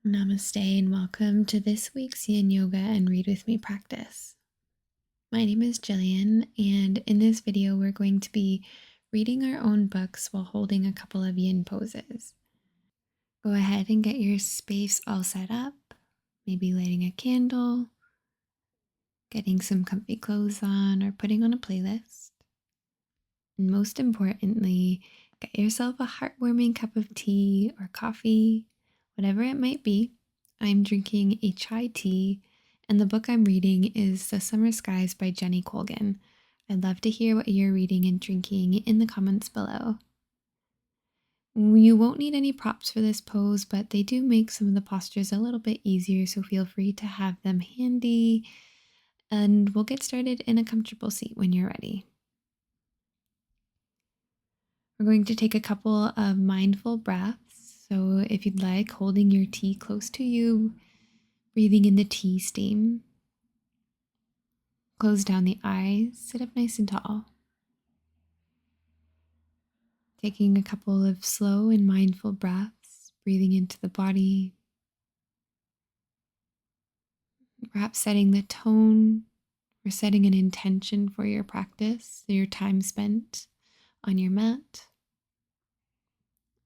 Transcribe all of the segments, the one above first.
Namaste and welcome to this week's Yin Yoga and Read With Me practice. My name is Jillian, and in this video we're going to be reading our own books while holding a couple of yin poses. Go ahead and get your space all set up, maybe lighting a candle, getting some comfy clothes on, or putting on a playlist. And most importantly, get yourself a heartwarming cup of tea or coffee, whatever it might be. I'm drinking a chai tea, and the book I'm reading is The Summer Skies by Jenny Colgan. I'd love to hear what you're reading and drinking in the comments below. You won't need any props for this pose, but they do make some of the postures a little bit easier, so feel free to have them handy, and we'll get started in a comfortable seat when you're ready. We're going to take a couple of mindful breaths. So if you'd like, holding your tea close to you, breathing in the tea steam. Close down the eyes, sit up nice and tall. Taking a couple of slow and mindful breaths, breathing into the body. Perhaps setting the tone or setting an intention for your practice, your time spent on your mat.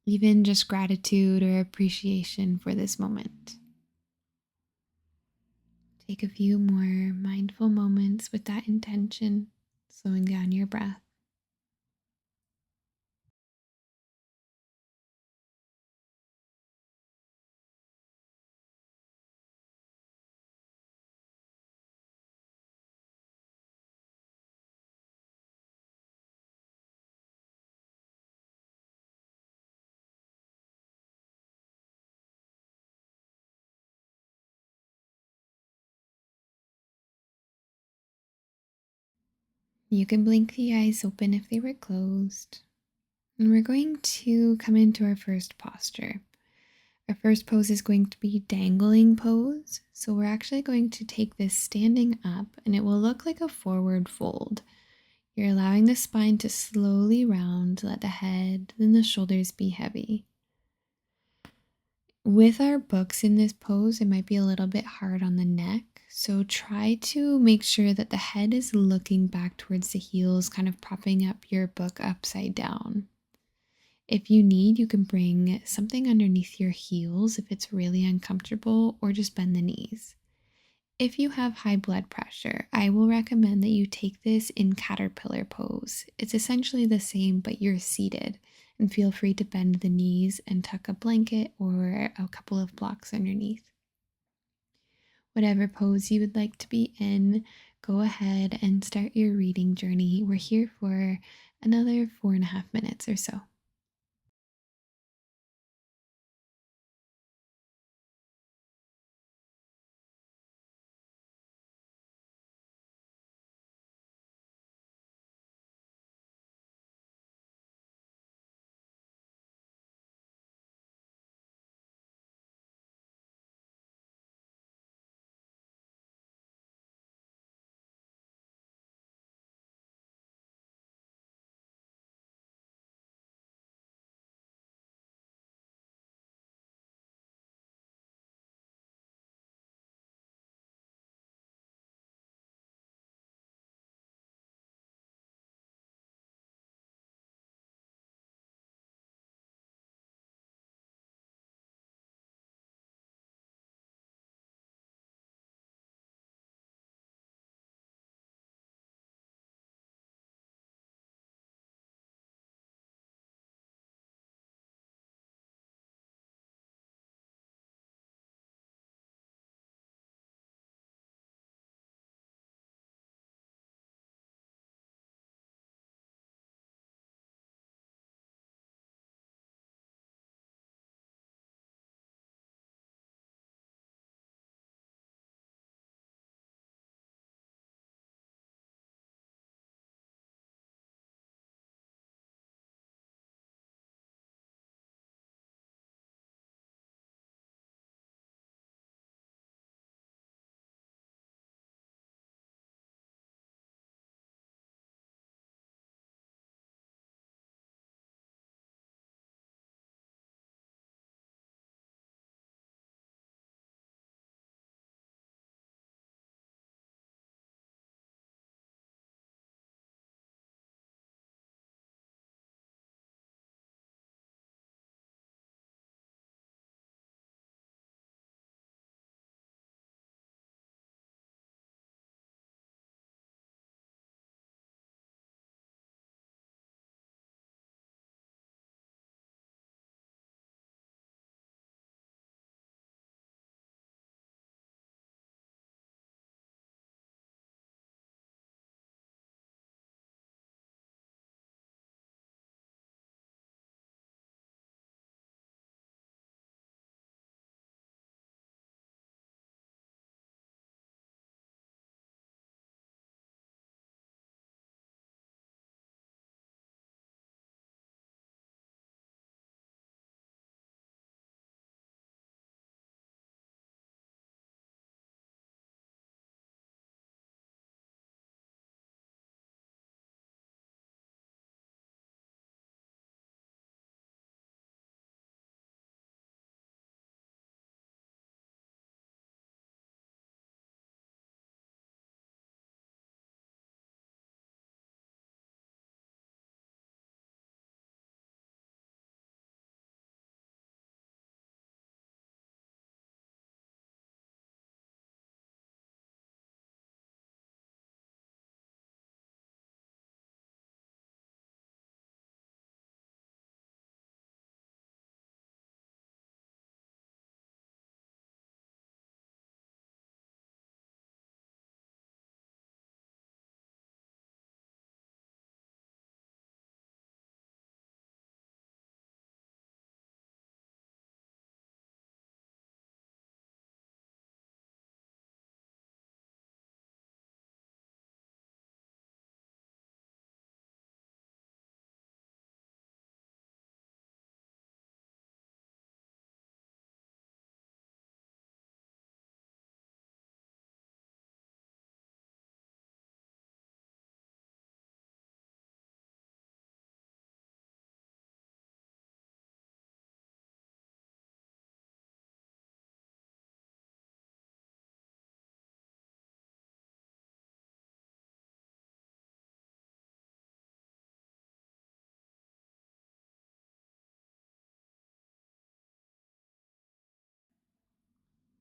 Even just gratitude or appreciation for this moment. Take a few more mindful moments with that intention, slowing down your breath. You can blink the eyes open if they were closed. And we're going to come into our first posture. Our first pose is going to be dangling pose. So we're actually going to take this standing up, and it will look like a forward fold. You're allowing the spine to slowly round, let the head and the shoulders be heavy. With our books in this pose, it might be a little bit hard on the neck. So try to make sure that the head is looking back towards the heels, kind of propping up your book upside down. If you need, you can bring something underneath your heels if it's really uncomfortable, or just bend the knees. If you have high blood pressure, I will recommend that you take this in caterpillar pose. It's essentially the same, but you're seated, and feel free to bend the knees and tuck a blanket or a couple of blocks underneath. Whatever pose you would like to be in, go ahead and start your reading journey. We're here for another 4.5 minutes or so.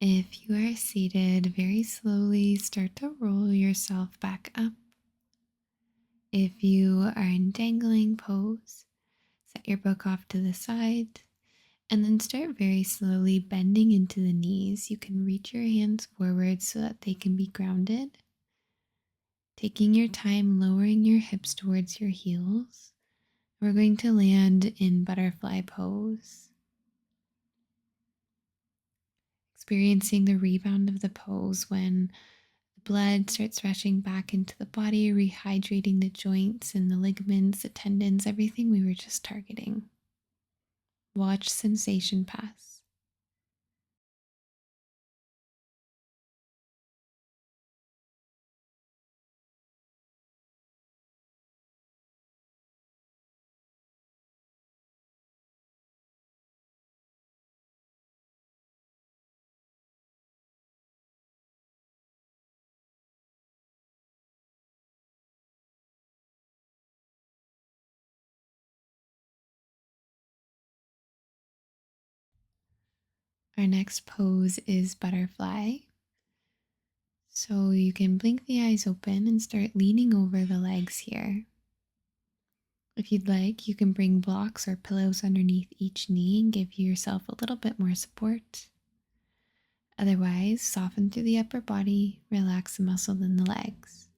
If you are seated, very slowly start to roll yourself back up. If you are in dangling pose, set your book off to the side and then start very slowly bending into the knees. You can reach your hands forward so that they can be grounded. Taking your time lowering your hips towards your heels. We're going to land in butterfly pose. Experiencing the rebound of the pose when the blood starts rushing back into the body, rehydrating the joints and the ligaments, the tendons, everything we were just targeting. Watch sensation pass. Our next pose is butterfly. So you can blink the eyes open and start leaning over the legs here. If you'd like, you can bring blocks or pillows underneath each knee and give yourself a little bit more support. Otherwise, soften through the upper body, relax the muscle in the legs.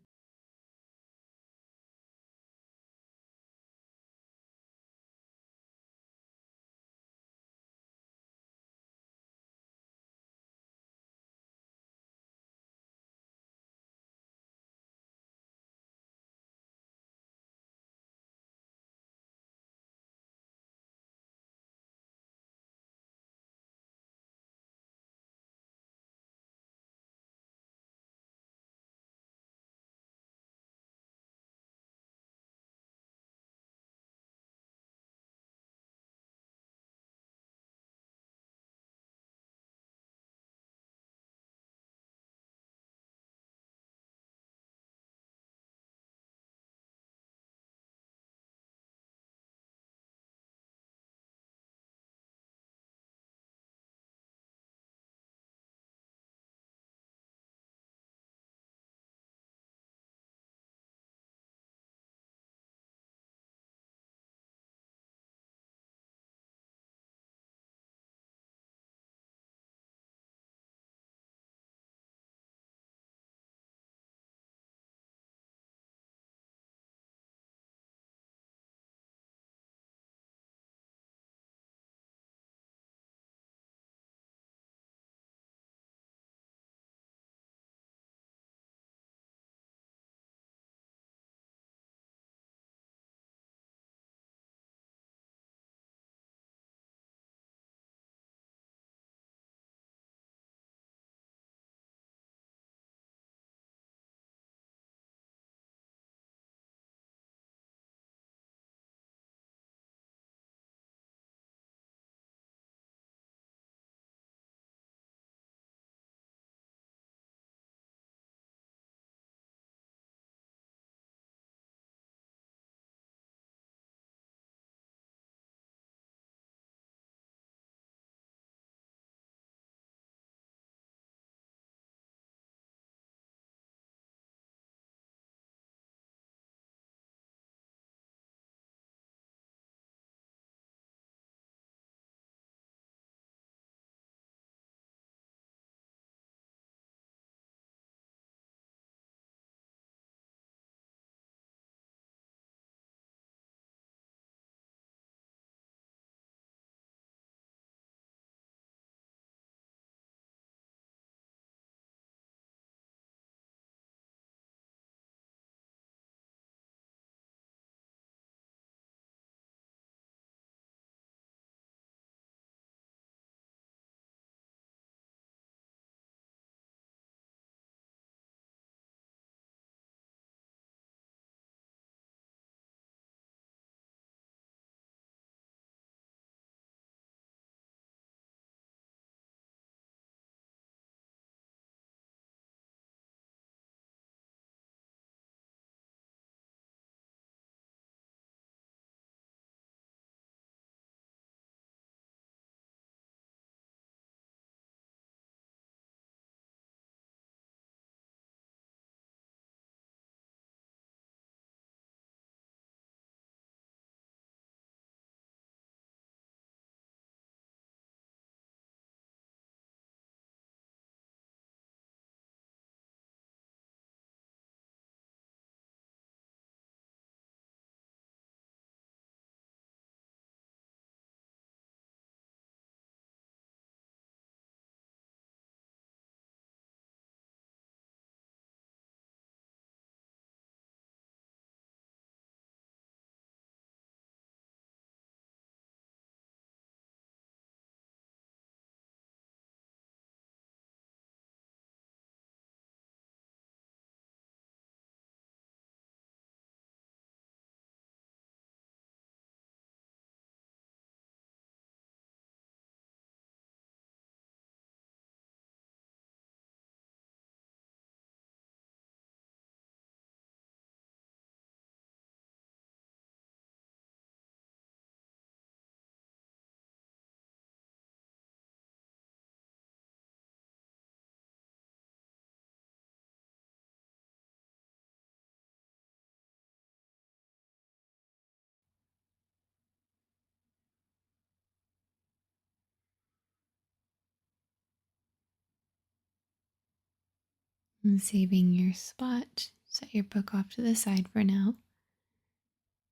And saving your spot, set your book off to the side for now.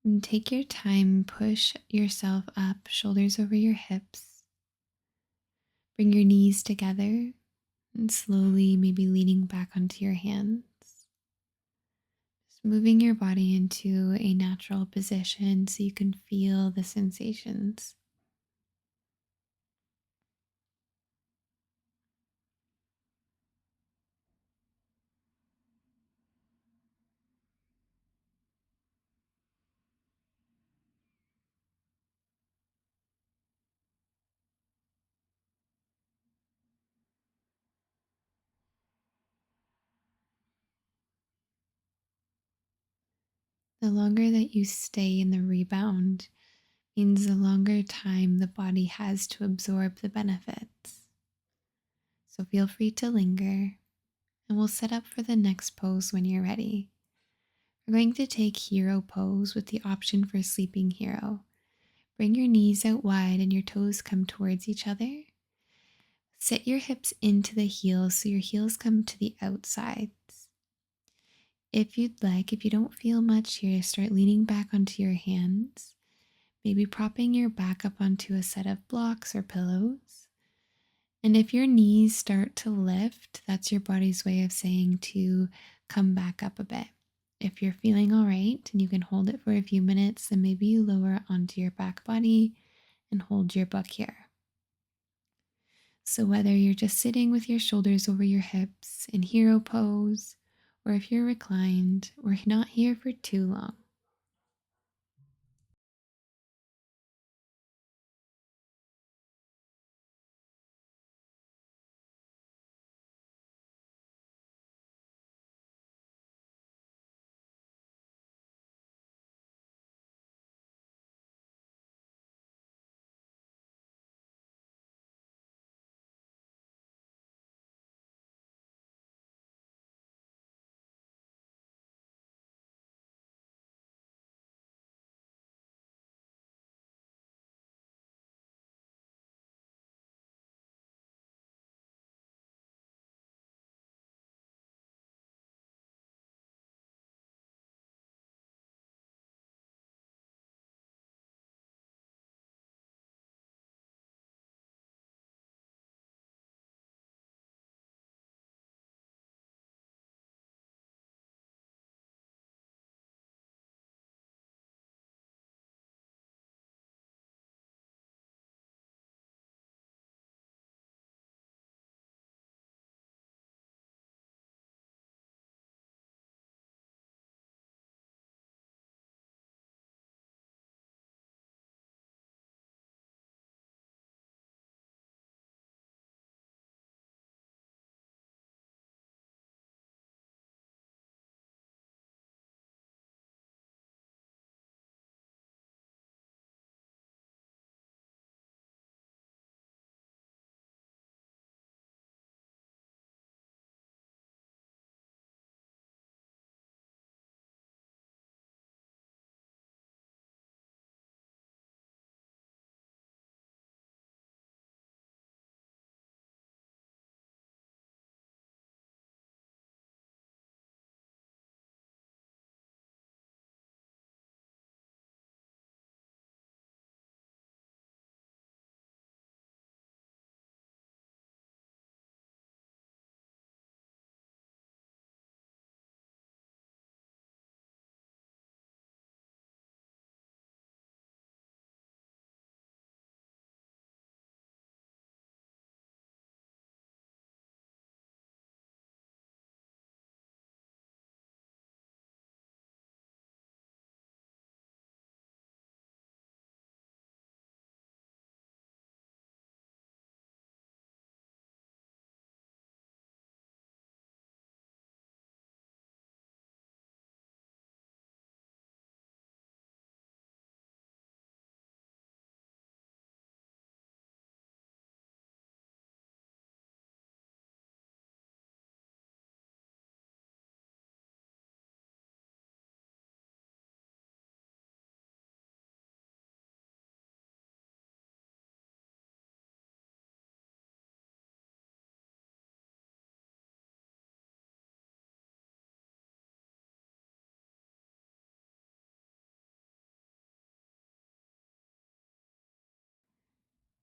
And take your time, push yourself up, shoulders over your hips. Bring your knees together and slowly, maybe leaning back onto your hands. Just moving your body into a natural position so you can feel the sensations. The longer that you stay in the rebound means the longer time the body has to absorb the benefits. So feel free to linger, and we'll set up for the next pose when you're ready. We're going to take hero pose with the option for sleeping hero. Bring your knees out wide and your toes come towards each other. Sit your hips into the heels so your heels come to the outsides. If you'd like, if you don't feel much here, start leaning back onto your hands, maybe propping your back up onto a set of blocks or pillows. And if your knees start to lift, that's your body's way of saying to come back up a bit. If you're feeling all right and you can hold it for a few minutes, then maybe you lower onto your back body and hold your book here. So whether you're just sitting with your shoulders over your hips in hero pose, or if you're reclined, we're not here for too long.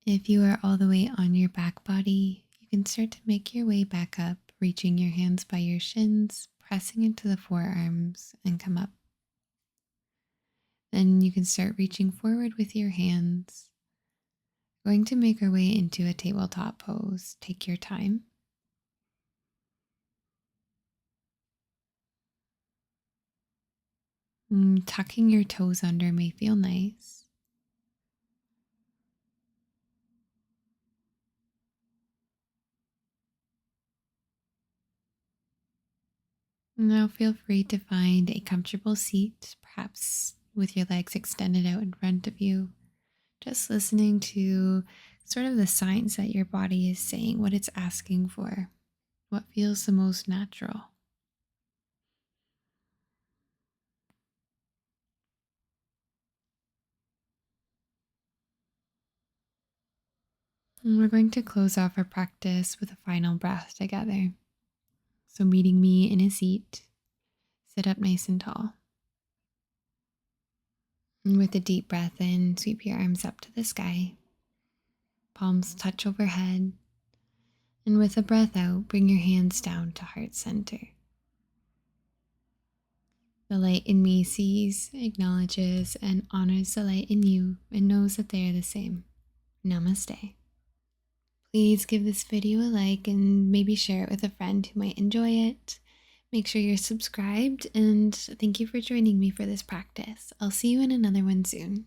If you are all the way on your back body, you can start to make your way back up, reaching your hands by your shins, pressing into the forearms, and come up. Then you can start reaching forward with your hands. Going to make our way into a tabletop pose. Take your time. Tucking your toes under may feel nice. Now feel free to find a comfortable seat, perhaps with your legs extended out in front of you. Just listening to sort of the signs that your body is saying, what it's asking for, what feels the most natural. And we're going to close off our practice with a final breath together. So, meeting me in a seat, sit up nice and tall. And with a deep breath in, sweep your arms up to the sky, palms touch overhead. And with a breath out, bring your hands down to heart center. The light in me sees, acknowledges, and honors the light in you and knows that they are the same. Namaste. Please give this video a like and maybe share it with a friend who might enjoy it. Make sure you're subscribed, and thank you for joining me for this practice. I'll see you in another one soon.